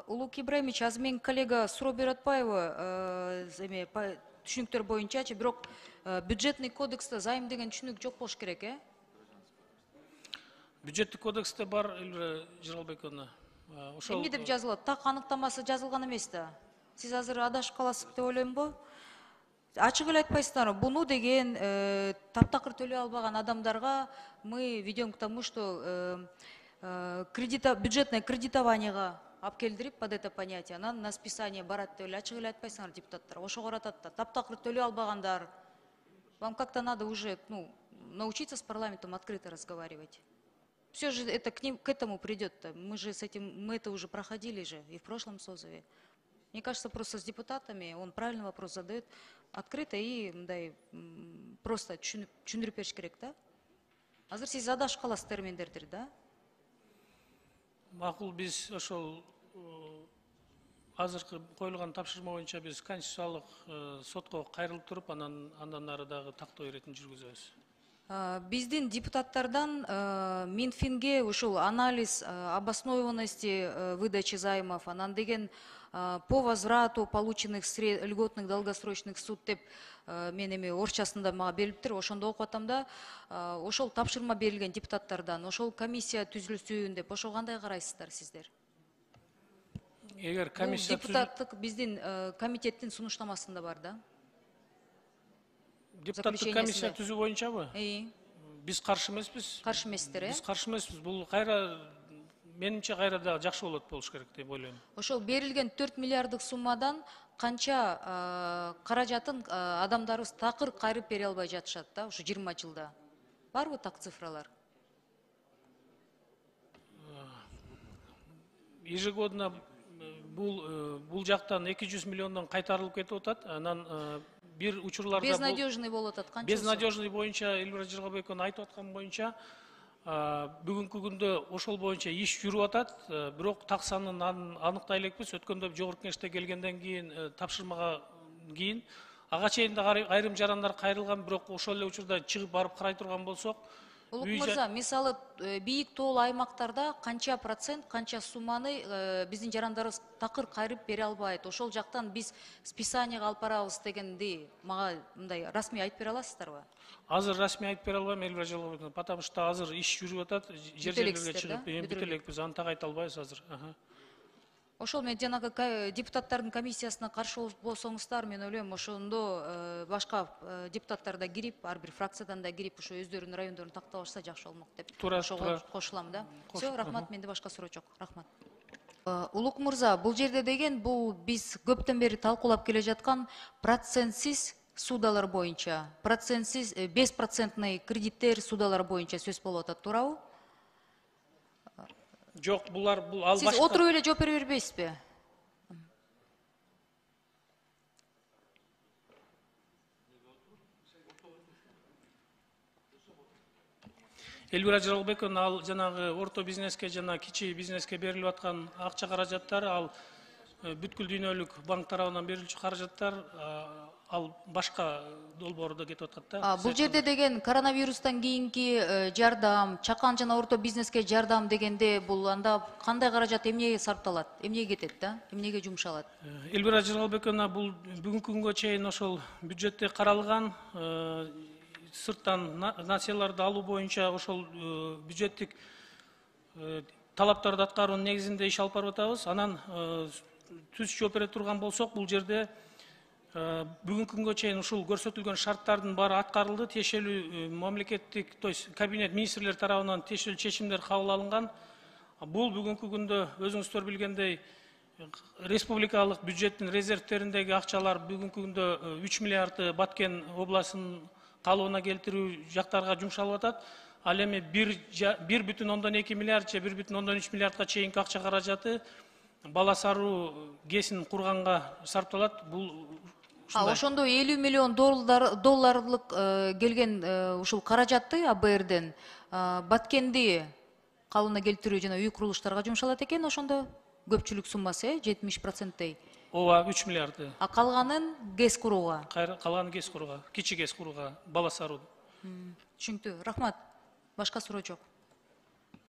Улук Ибраимович, азыр менин коллега суроо берип атпайбы? Түшүнүктөр боюнчачы, бирок бюджетный кодексте займ деген түшүнүк жок болуш керек, э? Бюджеттик кодексте бар, Эльвира Жыргалбековна. Эмне деп жазылат? Так аныктамасы жазылган эмес да. Сиз азыр адашып каласыз деп ойлоймунбу? Ачык эле айтпайсыздарбы? Буну деген таптакыр төлөй албаган адамдарга мы ведем к тому, что бюджетное кредитованиега алып келдирип под это понятие, анан на списание барат деп эле ачык эле айтпайсыңар депутаттар. Ошого каратат да. Таптакыр төлөй албагандар. Вам как-то надо уже, научиться с парламентом открыто разговаривать. Все же это к этому придет-то. Мы это уже проходили же и в прошлом созыве. Мне кажется, просто с депутатами он правильный вопрос задает открыто и просто түшүндүрүп бериш керек да. Азыр сиз адашып каласыз терминдердир да. Макул, биз ошол азыркы коюлган тапшырма боюнча биз конституциялык сотко кайрылып туруп, андан ары дагы тактоо иретин жүргүзөбүз. Биздин депутаттардан Минфинге ушул анализ обоснованности выдачи займов, анан деген по возврату полученных льготных долгосрочных суд деп мен эми орчасында мага берилиптир, ошондо окуп атам да, ошол тапшырма берилген депутаттардан, ошол комиссия түзүлсүн деп, ошого кандай карайсыздар сиздер? Эгер комиссия депутаттык биздин комитеттин сунуштамасында бар да. Депутаттык комиссия түзүү боюнчабы? Биз каршы эмеспиз. Каршы эмессиздер, э? Биз каршы эмеспиз. Бул кайра менимче кайра да жакшы болуш керек деп ойлойм. Ошол берилген 4 миллиарддык суммадан канча каражатын адамдарыбыз такыр кайрып бере албай жатышат да, ушу 20 жылда. Барбы так цифралар? Ежегодно бул жактан 200 миллиондон кайтарылып кетип атат. Анан бир учурларда безнадежный болуп атат канчасы? Безнадежный боюнча Эльвира Жыргалбековна айтып аткан боюнча бүгүнкү күндө ошол боюнча иш жүрүп атат, бирок так санын аныктай элекпиз. Өткөндө жогорку кеңеште келгенден кийин тапшырмага кийин ага чейин да айрым жарандар кайрылган, бирок ошол эле учурда чыгып барып карай турган болсок, Улук мырза, мисалы бийик тоолуу аймактарда канча процент, канча сумманы биздин жарандарыбыз такыр кайрып бере албайт. Ошол жактан биз списанияга алып барабыз дегенди мага мындай расмий айтып бере аласыздарбы? Азыр расмий айтып бере албайм, Эльвира Жыргалбековна, потому что азыр иш жүрүп атат, жерлерге чыгып, бүт элекпиз, аны так айта албайбыз азыр. Ошол мен жанагы депутаттардын комиссиясына каршы болсоңуздар, мен ойлойм, ошондо башка депутаттар да кирип, ар бир фракциядан да кирип, ошо өздөрүнүн райондорун тактап алышса жакшы болмок деп. Ошого кошулам да. Все, рахмат, менде башка суроо жок. Рахмат. Улук мырза, бул жерде деген бул биз көптөн бери талкуулап келе жаткан процентсиз судалар боюнча, процентсиз 5% кредиттер судалар боюнча сөз болуп атат, туурабы? Жок, бул ал башка. Сиз отуруп эле жооп бере бербейсизби? Эльвира Жыргалбековна, ал жанагы орто бизнеске жана кичи бизнеске берилип аткан акча каражаттары, ал бүткүл дүйнөлүк банк тарабынан берилчү каражаттар, ал башка долбоордо кетип атат да. Бул жерде деген коронавирустан кийинки жардам, чакан жана орто бизнеске жардам дегенде бул анда кандай каражат эмнеге сарпталат, эмнеге кетет да, эмнеге жумшалат? Эльвира Жыргалбековна, бул бүгүнкү күнгө чейин ошол бюджетте каралган, сырттан нацияларды алуу боюнча ошол бюджеттик талаптарды аткаруунун негизинде иш алып барып атабыз. Анан түз жооп бере турган болсок, бул жерде бүгүнкү күнгө чейин ушул көрсөтүлгөн шарттардын баары аткарылды. Тиешелүү мамлекеттик, то есть кабинет министрлер тарабынан тиешелүү чечимдер кабыл алынган. Бул бүгүнкү күндө өзүңүздөр билгендей республикалык бюджеттин резервтериндеги акчалар бүгүнкү күндө 3 миллиарды Баткен областынын калыбына келтирүү жактарга жумшалып атат. Ал эми 1,2 миллиард же 1,3 миллиардга чейинки акча каражаты бала саруу кесин курганга сарпталат. Бул ошондо 50 миллион долларлык келген ушул каражатты АБРден Баткенди калыбына келтирүү жана үй курулуштарга жумшалат экен, ошондо көпчүлүк суммасы 70%. Ооба, 3 миллиарды. Калганын ГЭС курууга. Калганы ГЭС курууга, кичи ГЭС курууга, бала саруу. Түшүнүктүү. Рахмат. Башка суроо жок.